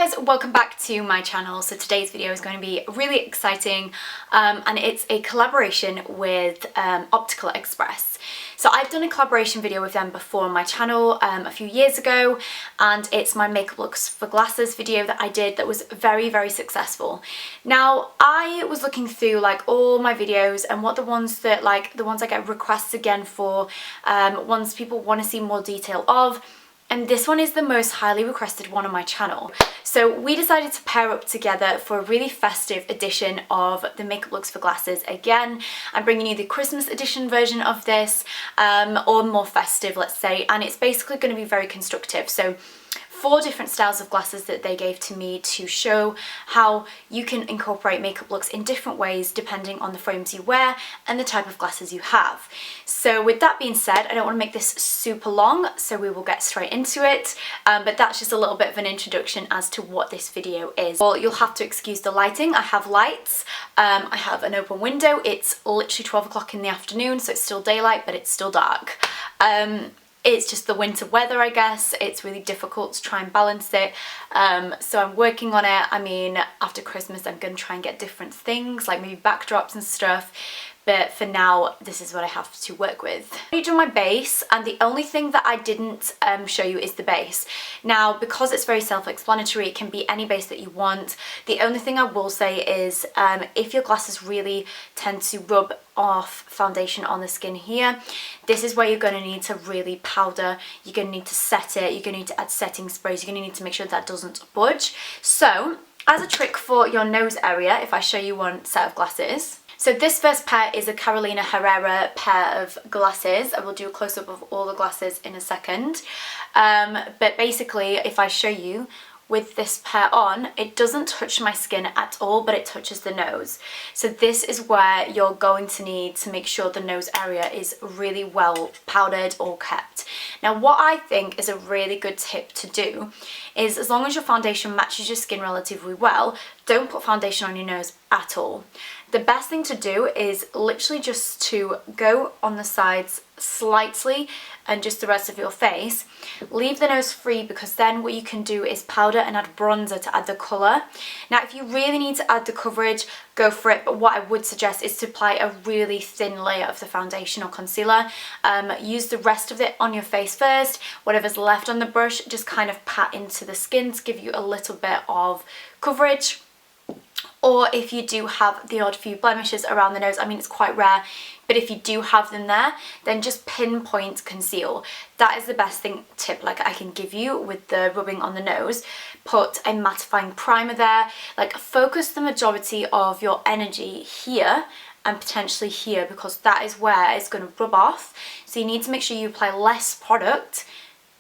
guys, welcome back to my channel. So today's video is going to be really exciting and it's a collaboration with Optical Express. So I've done a collaboration video with them before on my channel a few years ago, and it's my makeup looks for glasses video that I did that was very successful. Now I was looking through like all my videos and what the ones I get requests again for, ones people want to see more detail of. And this one is the most highly requested one on my channel. So we decided to pair up together for a really festive edition of the makeup looks for glasses. Again, I'm bringing you the Christmas edition version of this, or more festive, let's say, and it's basically going to be very constructive. So 4 different styles of glasses that they gave to me to show how you can incorporate makeup looks in different ways depending on the frames you wear and the type of glasses you have. So with that being said, I don't want to make this super long, so we will get straight into it, but that's just a little bit of an introduction as to what this video is. Well, you'll have to excuse the lighting. I have lights, I have an open window. It's literally 12 o'clock in the afternoon, so it's still daylight, but it's still dark. It's just the winter weather, I guess. It's really difficult to try and balance it. So I'm working on it. I mean, after Christmas, I'm going to try and get different things, like maybe backdrops and stuff. But for now, this is what I have to work with. I've done my base, and the only thing that I didn't show you is the base. Now, because it's very self-explanatory, it can be any base that you want. The only thing I will say is if your glasses really tend to rub off foundation on the skin here, this is where you're going to need to really powder. You're going to need to set it. You're going to need to add setting sprays. You're going to need to make sure that doesn't budge. So as a trick for your nose area, if I show you one set of glasses. So this first pair is a Carolina Herrera pair of glasses. I will do a close-up of all the glasses in a second. But basically, if I show you with this pair on, it doesn't touch my skin at all, but it touches the nose. So this is where you're going to need to make sure the nose area is really well powdered or kept. Now, what I think is a really good tip to do is, as long as your foundation matches your skin relatively well, don't put foundation on your nose at all. The best thing to do is literally just to go on the sides slightly and just the rest of your face. Leave the nose free, because then what you can do is powder and add bronzer to add the colour. Now, if you really need to add the coverage, go for it, but what I would suggest is to apply a really thin layer of the foundation or concealer. Use the rest of it on your face first. Whatever's left on the brush, just kind of pat into the skin to give you a little bit of coverage. Or if you do have the odd few blemishes around the nose, I mean, it's quite rare, but if you do have them there, then just pinpoint conceal. That is the best tip like I can give you with the rubbing on the nose. Put a mattifying primer there, like focus the majority of your energy here and potentially here, because that is where it's going to rub off. So you need to make sure you apply less product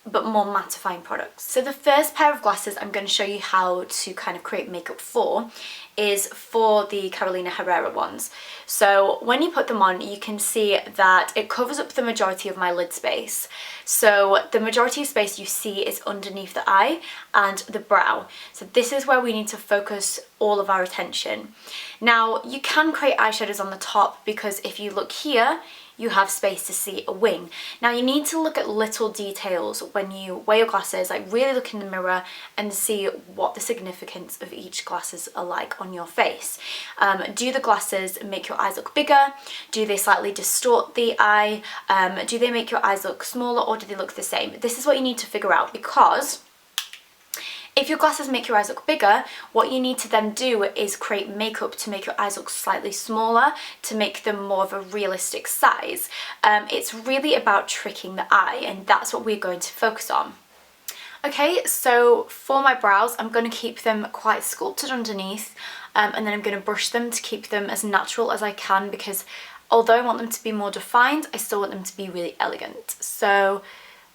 but more mattifying products. So the first pair of glasses I'm going to show you how to kind of create makeup for is for the Carolina Herrera ones. So when you put them on, you can see that it covers up the majority of my lid space. So the majority of space you see is underneath the eye and the brow. So this is where we need to focus all of our attention. Now, you can create eyeshadows on the top, because if you look here, you have space to see a wing. Now, you need to look at little details when you wear your glasses, like really look in the mirror and see what the significance of each glasses are like on your face. Do the glasses make your eyes look bigger? Do they slightly distort the eye? Do they make your eyes look smaller, or do they look the same? This is what you need to figure out, because if your glasses make your eyes look bigger, what you need to then do is create makeup to make your eyes look slightly smaller, to make them more of a realistic size. It's really about tricking the eye, and that's what we're going to focus on. Okay, so for my brows, I'm going to keep them quite sculpted underneath, and then I'm going to brush them to keep them as natural as I can, because although I want them to be more defined, I still want them to be really elegant. So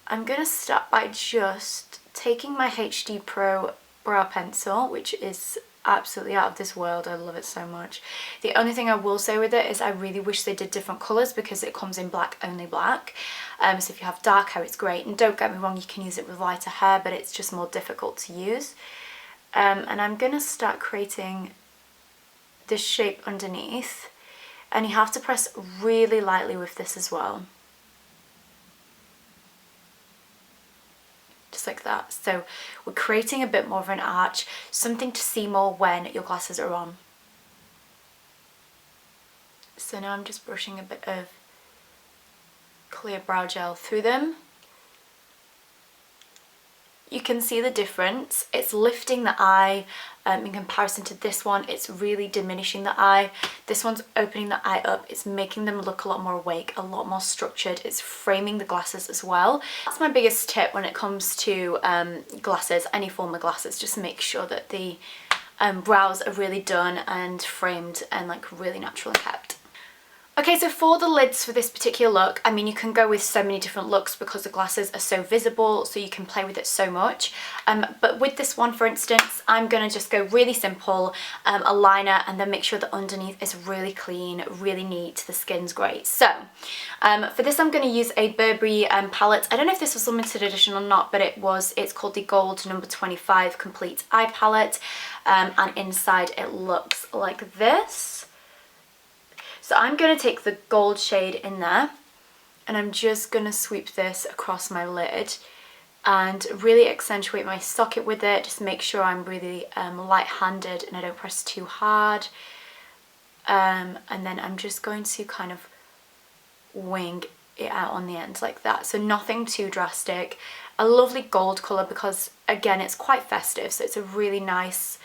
I'm going to start by just taking my HD Pro brow pencil, which is absolutely out of this world. I love it so much. The only thing I will say with it is I really wish they did different colours, because it comes in black, only black. So if you have dark hair, it's great. And don't get me wrong, you can use it with lighter hair, but it's just more difficult to use. And I'm going to start creating this shape underneath. And you have to press really lightly with this as well. just like that. So we're creating a bit more of an arch, something to see more when your glasses are on. So now I'm just brushing a bit of clear brow gel through them. You can see the difference. It's lifting the eye in comparison to this one. It's really diminishing the eye. This one's opening the eye up. It's making them look a lot more awake, a lot more structured. It's framing the glasses as well. That's my biggest tip when it comes to glasses, any form of glasses. Just make sure that the brows are really done and framed and like really naturally kept. Okay, so for the lids for this particular look, I mean, you can go with so many different looks because the glasses are so visible, so you can play with it so much. But with this one, for instance, I'm going to just go really simple, a liner, and then make sure that underneath is really clean, really neat, the skin's great. So for this, I'm going to use a Burberry palette. I don't know if this was limited edition or not, but it's called the Gold number 25 Complete Eye Palette, and inside it looks like this. So I'm going to take the gold shade in there and I'm just going to sweep this across my lid and really accentuate my socket with it. Just make sure I'm really light-handed and I don't press too hard. And then I'm just going to kind of wing it out on the end like that. So nothing too drastic. A lovely gold colour because, again, it's quite festive. So it's a really nice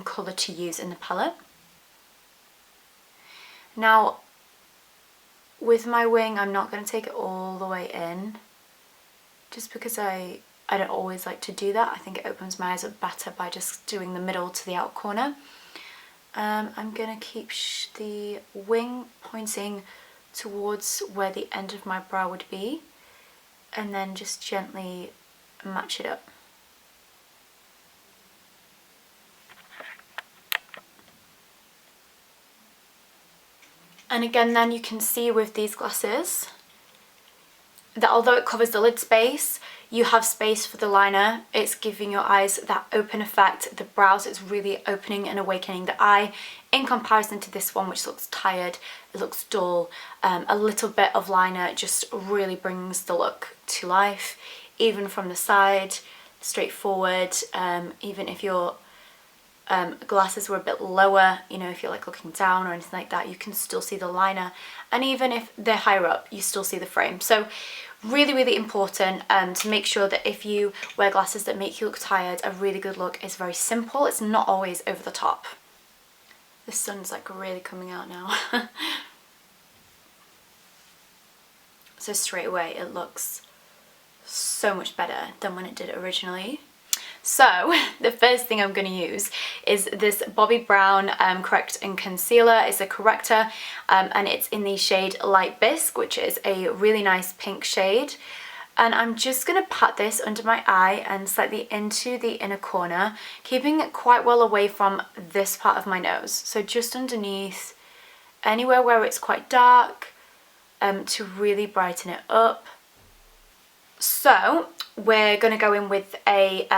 colour to use in the palette. Now, with my wing, I'm not going to take it all the way in, just because I don't always like to do that. I think it opens my eyes up better by just doing the middle to the outer corner. I'm going to keep the wing pointing towards where the end of my brow would be, and then just gently match it up. And again, then you can see with these glasses that although it covers the lid space, you have space for the liner. It's giving your eyes that open effect. The brows, it's really opening and awakening the eye in comparison to this one, which looks tired, it looks dull. A little bit of liner just really brings the look to life, even from the side, straightforward. Even if your glasses were a bit lower, you know, if you're like looking down or anything like that, you can still see the liner, and even if they're higher up, you still see the frame. So really, really important to make sure that if you wear glasses that make you look tired, a really good look is very simple. It's not always over the top. The sun's like really coming out now. So straight away it looks so much better than when it did originally. So the first thing I'm going to use is this Bobbi Brown Correct and Concealer. It's a corrector and it's in the shade Light Bisque, which is a really nice pink shade. And I'm just going to pat this under my eye and slightly into the inner corner, keeping it quite well away from this part of my nose. So just underneath, anywhere where it's quite dark, to really brighten it up. So we're going to go in with a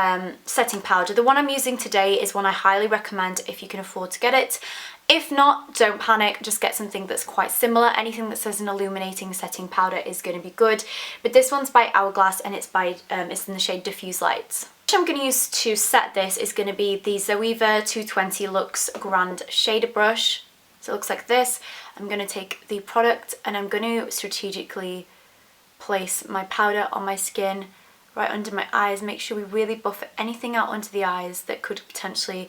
setting powder. The one I'm using today is one I highly recommend if you can afford to get it. If not, don't panic, just get something that's quite similar. Anything that says an illuminating setting powder is going to be good. But this one's by Hourglass and it's in the shade Diffuse Lights. What I'm going to use to set this is going to be the Zoeva 220 Luxe Grand Shader Brush. So it looks like this. I'm going to take the product and I'm going to strategically place my powder on my skin right under my eyes. Make sure we really buff anything out under the eyes that could potentially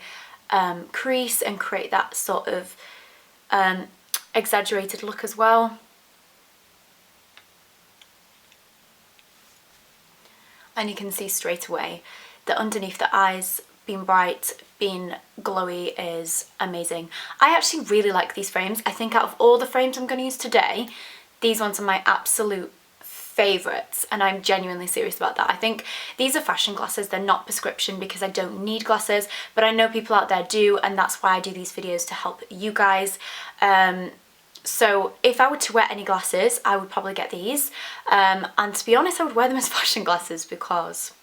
crease and create that sort of exaggerated look as well. And you can see straight away that underneath the eyes, being bright, being glowy is amazing. I actually really like these frames. I think out of all the frames I'm going to use today, these ones are my absolute favourites, and I'm genuinely serious about that. I think these are fashion glasses, they're not prescription because I don't need glasses, but I know people out there do, and that's why I do these videos, to help you guys. So if I were to wear any glasses, I would probably get these, and to be honest, I would wear them as fashion glasses because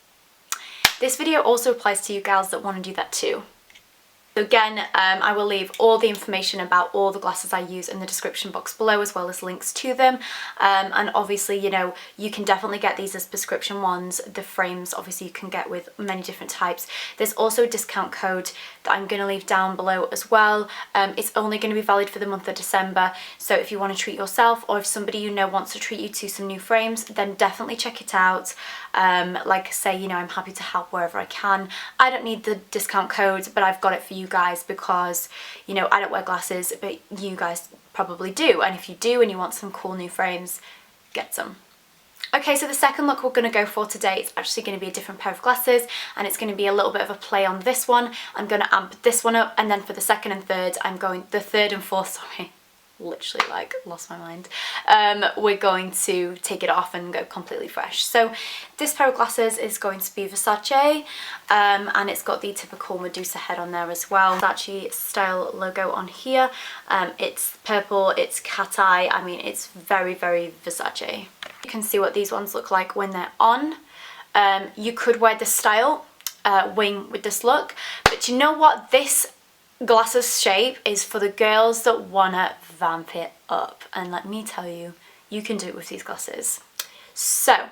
this video also applies to you gals that want to do that too. So again, I will leave all the information about all the glasses I use in the description box below, as well as links to them. And obviously, you know, you can definitely get these as prescription ones. The frames, obviously, you can get with many different types. There's also a discount code that I'm going to leave down below as well. It's only going to be valid for the month of December. So if you want to treat yourself, or if somebody you know wants to treat you to some new frames, then definitely check it out. Like I say, you know, I'm happy to help wherever I can. I don't need the discount code, but I've got it for you guys because, you know, I don't wear glasses, but you guys probably do. And if you do and you want some cool new frames, get some. Okay, so the second look we're going to go for today is actually going to be a different pair of glasses, and it's going to be a little bit of a play on this one. I'm going to amp this one up, and then for the second and third, the third and fourth, sorry, literally like lost my mind, we're going to take it off and go completely fresh. So this pair of glasses is going to be Versace, and it's got the typical Medusa head on there as well. Versace style logo on here. It's purple, it's cat eye. I mean, it's very, very Versace. You can see what these ones look like when they're on. You could wear this style wing with this look, but you know what, this glasses shape is for the girls that wanna vamp it up, and let me tell you, you can do it with these glasses. So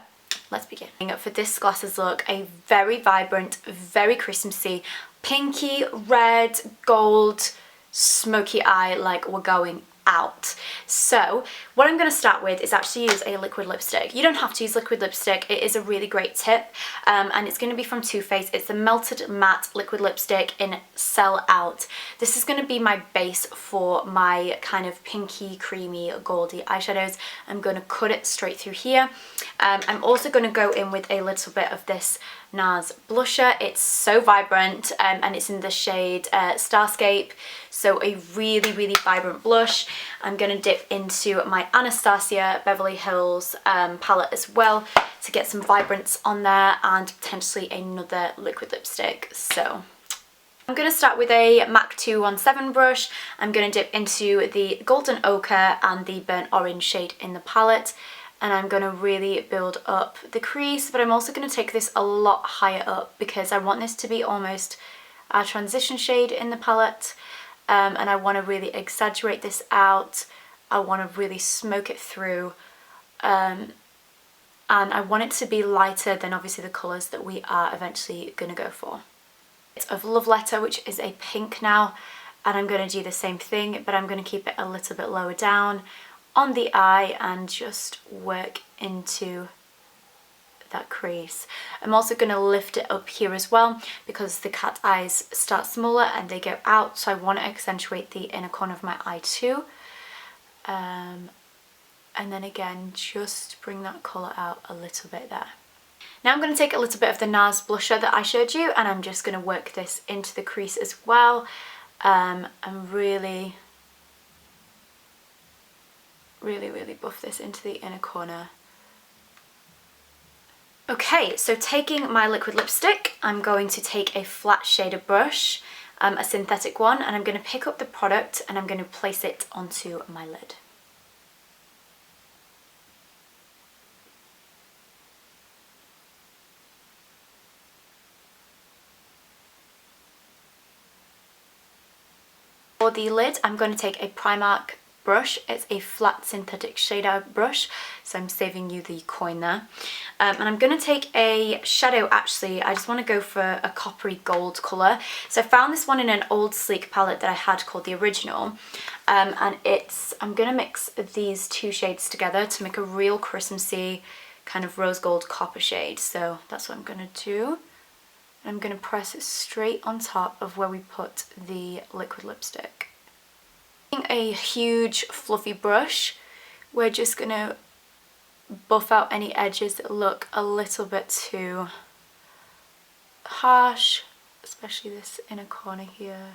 let's begin. For this glasses look, a very vibrant, very Christmassy, pinky, red, gold, smoky eye, like we're going out. So what I'm going to start with is actually use a liquid lipstick. You don't have to use liquid lipstick, it is a really great tip, and it's going to be from Too Faced. It's the Melted Matte Liquid Lipstick in Sell Out. This is going to be my base for my kind of pinky, creamy, goldy eyeshadows. I'm going to cut it straight through here. I'm also going to go in with a little bit of this NARS blusher. It's so vibrant, and it's in the shade Starscape, so a really, really vibrant blush. I'm going to dip into my Anastasia Beverly Hills palette as well to get some vibrance on there, and potentially another liquid lipstick. So I'm going to start with a MAC 217 brush. I'm going to dip into the Golden Ochre and the Burnt Orange shade in the palette, and I'm going to really build up the crease, but I'm also going to take this a lot higher up because I want this to be almost a transition shade in the palette, and I want to really exaggerate this out. I want to really smoke it through, and I want it to be lighter than obviously the colours that we are eventually going to go for. It's of Love Letter, which is a pink now, and I'm going to do the same thing, but I'm going to keep it a little bit lower down on the eye and just work into that crease. I'm also going to lift it up here as well because the cat eyes start smaller and they go out, so I want to accentuate the inner corner of my eye too. And then again, just bring that colour out a little bit there. Now I'm going to take a little bit of the NARS blusher that I showed you, and I'm just going to work this into the crease as well, and really buff this into the inner corner. Okay, so taking my liquid lipstick, I'm going to take a flat shader brush, a synthetic one, and I'm going to pick up the product and I'm going to place it onto my lid. For the lid, I'm going to take a Primark brush. It's a flat synthetic shader brush, so I'm saving you the coin there. And I'm going to take a shadow. Actually, I just want to go for a coppery gold colour. So I found this one in an old Sleek palette that I had called the Original, and I'm going to mix these two shades together to make a real Christmassy kind of rose gold copper shade. So that's what I'm going to do. I'm going to press it straight on top of where we put the liquid lipstick. A huge fluffy brush, we're just going to buff out any edges that look a little bit too harsh, especially this inner corner here.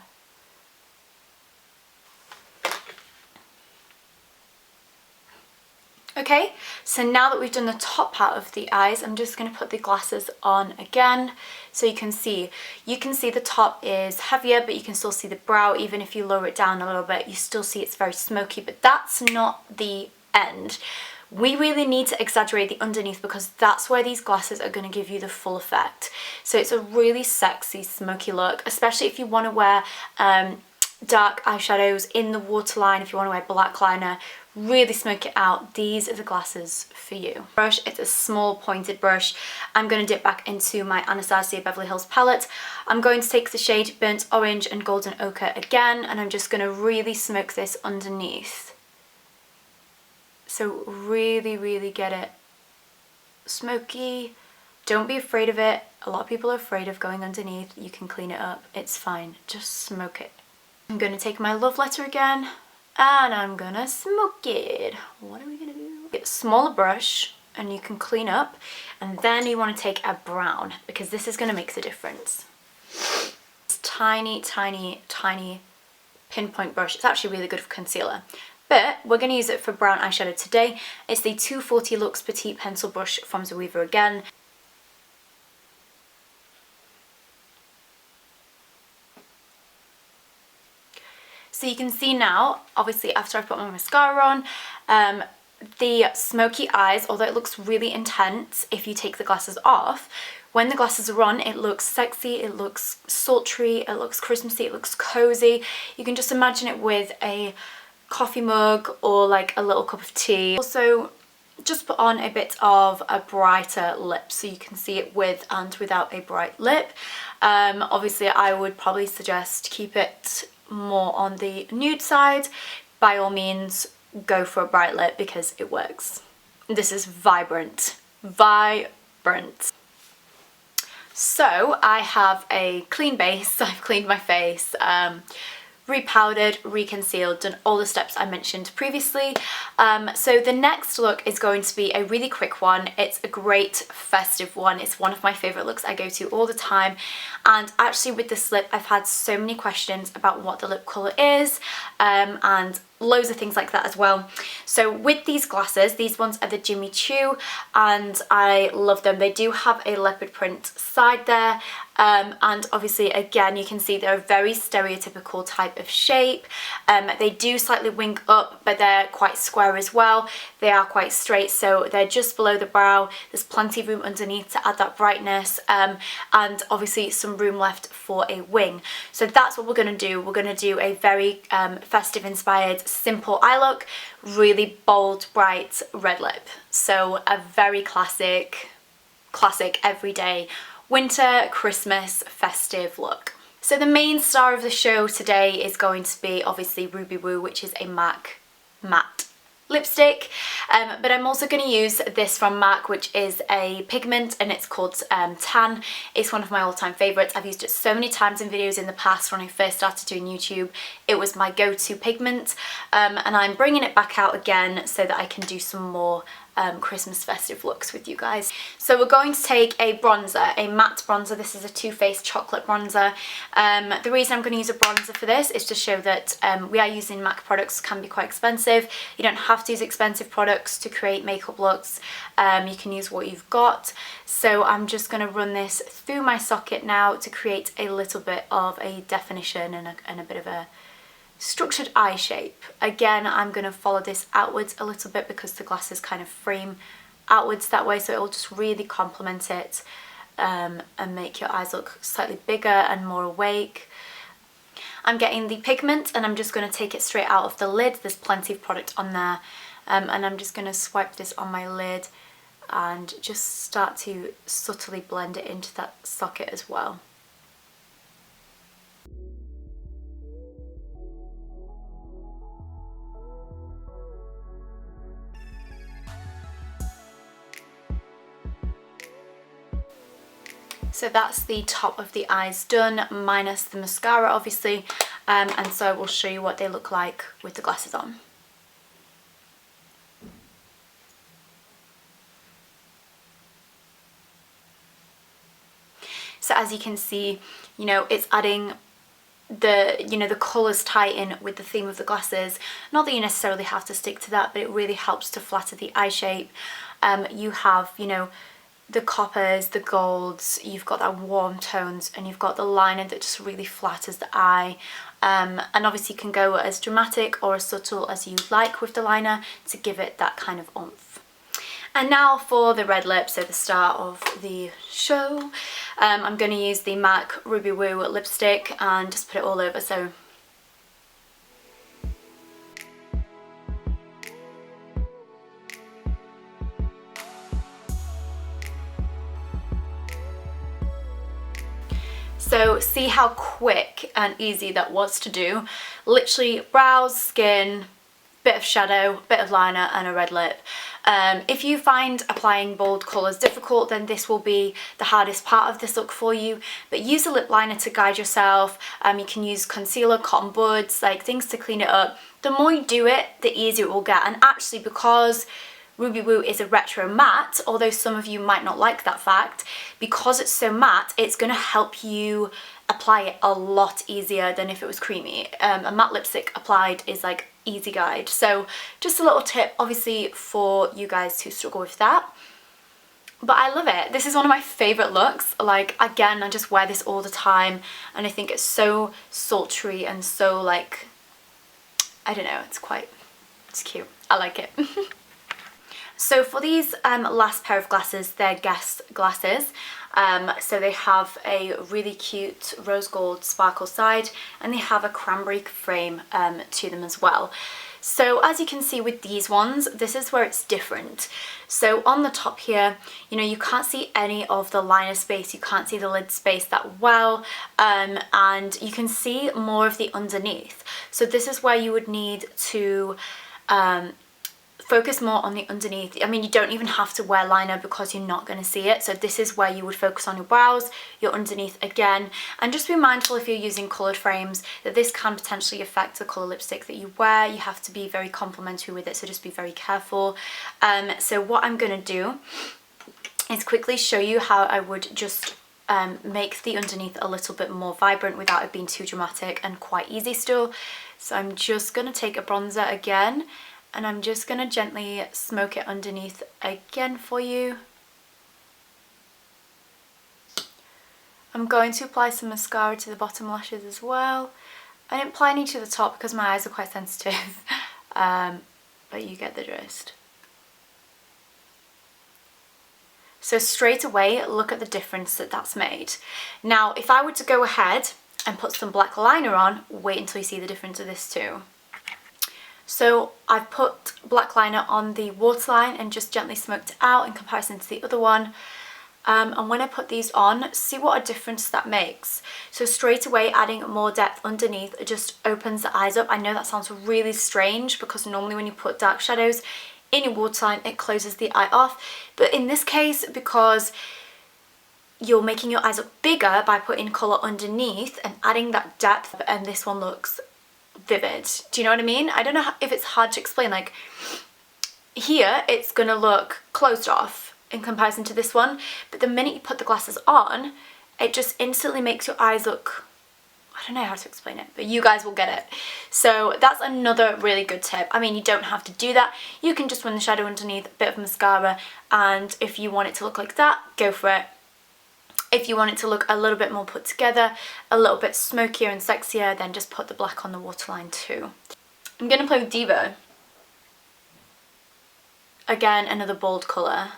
Okay, so now that we've done the top part of the eyes, I'm just going to put the glasses on again so you can see the top is heavier, but you can still see the brow. Even if you lower it down a little bit, you still see it's very smoky, but that's not the end. we really need to exaggerate the underneath because that's where these glasses are going to give you the full effect. So it's a really sexy smoky look, especially if you want to wear dark eyeshadows in the waterline, if you want to wear black liner, really smoke it out. These are the glasses for you. Brush, it's a small pointed brush. I'm going to dip back into my Anastasia Beverly Hills palette. I'm going to take the shade Burnt Orange and Golden Ochre again, and I'm just going to really smoke this underneath. So really, really get it smoky. Don't be afraid of it. A lot of people are afraid of going underneath. You can clean it up. It's fine. Just smoke it. I'm going to take my Love Letter again and I'm going to smoke it. What are we going to do? Get a smaller brush and you can clean up, and then you want to take a brown because this is going to make the difference. This tiny, tiny, tiny pinpoint brush. It's actually really good for concealer, but we're going to use it for brown eyeshadow today. It's the 240 Luxe Petite Pencil Brush from Zoeva again. So you can see now, obviously after I've put my mascara on, the smoky eyes, although it looks really intense if you take the glasses off, when the glasses are on, it looks sexy, it looks sultry, it looks Christmassy, it looks cozy. You can just imagine it with a coffee mug or like a little cup of tea. Also, just put on a bit of a brighter lip so you can see it with and without a bright lip. Obviously, I would probably suggest keep it more on the nude side. By all means, go for a bright lip because it works. This is vibrant. Vibrant. So I have a clean base. I've cleaned my face, repowdered, reconcealed, done all the steps I mentioned previously. So the next look is going to be a really quick one. It's a great festive one. It's one of my favorite looks I go to all the time. And actually with this lip, I've had so many questions about what the lip colour is, and loads of things like that as well. So with these glasses, these ones are the Jimmy Choo, and I love them. They do have a leopard print side there, and obviously again you can see they're a very stereotypical type of shape. They do slightly wing up, but they're quite square as well. They are quite straight, so they're just below the brow. There's plenty of room underneath to add that brightness, and obviously some room left for a wing. So that's what we're going to do. We're going to do a very festive inspired simple eye look, really bold bright red lip. So a very classic everyday winter Christmas festive look. So the main star of the show today is going to be obviously Ruby Woo, which is a MAC matte lipstick, but I'm also going to use this from MAC, which is a pigment, and it's called Tan. It's one of my all-time favourites. I've used it so many times in videos in the past. When I first started doing YouTube, it was my go-to pigment, and I'm bringing it back out again so that I can do some more Christmas festive looks with you guys. So we're going to take a bronzer, a matte bronzer. This is a Too Faced chocolate bronzer. The reason I'm going to use a bronzer for this is to show that we are using MAC products, can be quite expensive. You don't have to use expensive products to create makeup looks. You can use what you've got. So I'm just going to run this through my socket now to create a little bit of a definition and a bit of a structured eye shape. Again, I'm going to follow this outwards a little bit because the glasses kind of frame outwards that way, so it will just really complement it and make your eyes look slightly bigger and more awake. I'm getting the pigment and I'm just going to take it straight out of the lid. There's plenty of product on there, and I'm just going to swipe this on my lid and just start to subtly blend it into that socket as well. So that's the top of the eyes done, minus the mascara obviously, and so I will show you what they look like with the glasses on. So as you can see, you know, it's adding the, you know, the colours tie in with the theme of the glasses. Not that you necessarily have to stick to that, but it really helps to flatter the eye shape. You have, you know, the coppers, the golds, you've got that warm tones, and you've got the liner that just really flatters the eye. And obviously you can go as dramatic or as subtle as you like with the liner to give it that kind of oomph. And now for the red lip, so the star of the show. I'm going to use the MAC Ruby Woo lipstick and just put it all over. So see how quick and easy that was to do. Literally brows, skin, bit of shadow, bit of liner and a red lip. If you find applying bold colours difficult, then this will be the hardest part of this look for you. But use a lip liner to guide yourself. You can use concealer, cotton buds, like things to clean it up. The more you do it, the easier it will get. And actually, because Ruby Woo is a retro matte, although some of you might not like that fact, because it's so matte, it's going to help you apply it a lot easier than if it was creamy. A matte lipstick applied is like easy guide. So just a little tip, obviously, for you guys who struggle with that. But I love it. This is one of my favourite looks. Like, again, I just wear this all the time and I think it's so sultry and so, like, I don't know, it's cute. I like it. So for these last pair of glasses, they're Guess glasses. So they have a really cute rose gold sparkle side and they have a cranberry frame to them as well. So as you can see with these ones, this is where it's different. So on the top here, you know, you can't see any of the liner space, you can't see the lid space that well, and you can see more of the underneath. So this is where you would need to focus more on the underneath. I mean, you don't even have to wear liner because you're not going to see it. So this is where you would focus on your brows, your underneath again. And just be mindful if you're using coloured frames that this can potentially affect the colour lipstick that you wear. You have to be very complimentary with it, so just be very careful. So what I'm going to do is quickly show you how I would just make the underneath a little bit more vibrant without it being too dramatic and quite easy still. So I'm just going to take a bronzer again, and I'm just going to gently smoke it underneath again for you. I'm going to apply some mascara to the bottom lashes as well. I didn't apply any to the top because my eyes are quite sensitive, but you get the gist. So straight away, look at the difference that that's made. Now, if I were to go ahead and put some black liner on, wait until you see the difference of this too. So I've put black liner on the waterline and just gently smoked it out in comparison to the other one. And when I put these on, see what a difference that makes. So straight away adding more depth underneath, it just opens the eyes up. I know that sounds really strange because normally when you put dark shadows in your waterline, it closes the eye off. But in this case, because you're making your eyes look bigger by putting colour underneath and adding that depth, and this one looks vivid. Do you know what I mean? I don't know if it's hard to explain. Like here it's gonna look closed off in comparison to this one, but the minute you put the glasses on, it just instantly makes your eyes look, I don't know how to explain it, but you guys will get it. So that's another really good tip. I mean, you don't have to do that. You can just run the shadow underneath, a bit of mascara, and if you want it to look like that, go for it. If you want it to look a little bit more put together, a little bit smokier and sexier, then just put the black on the waterline too. I'm going to play with Diva. Again, another bold colour.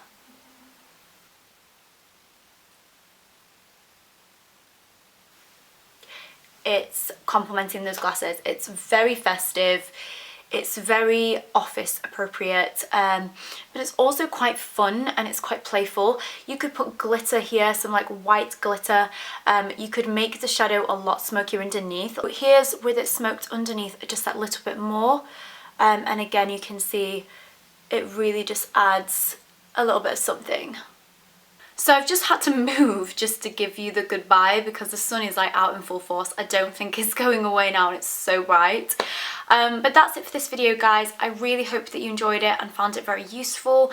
It's complementing those glasses. It's very festive. It's very office appropriate, but it's also quite fun and it's quite playful. You could put glitter here, some like white glitter. You could make the shadow a lot smokier underneath. But here's with it smoked underneath just that little bit more. And again, you can see it really just adds a little bit of something. So I've just had to move just to give you the goodbye because the sun is like out in full force. I don't think it's going away now and it's so bright. But that's it for this video, guys. I really hope that you enjoyed it and found it very useful.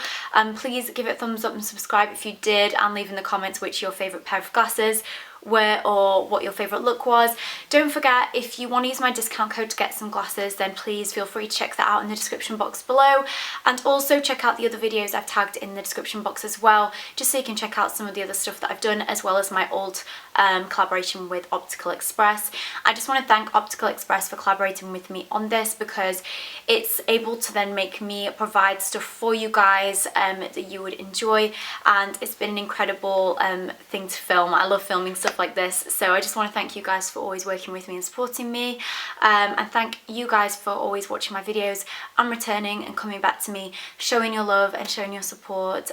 Please give it a thumbs up and subscribe if you did, and leave in the comments which your favourite pair of glasses were or what your favourite look was. Don't forget, if you want to use my discount code to get some glasses, then please feel free to check that out in the description box below, and also check out the other videos I've tagged in the description box as well, just so you can check out some of the other stuff that I've done, as well as my old collaboration with Optical Express. I just want to thank Optical Express for collaborating with me on this, because it's able to then make me provide stuff for you guys that you would enjoy, and it's been an incredible thing to film. I love filming stuff like this, so I just want to thank you guys for always working with me and supporting me, and thank you guys for always watching my videos and returning and coming back to me. Showing your love and showing your support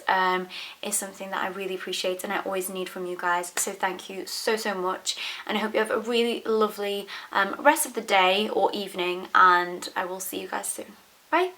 is something that I really appreciate and I always need from you guys, so thank you so much, and I hope you have a really lovely rest of the day or evening, and I will see you guys soon. Bye!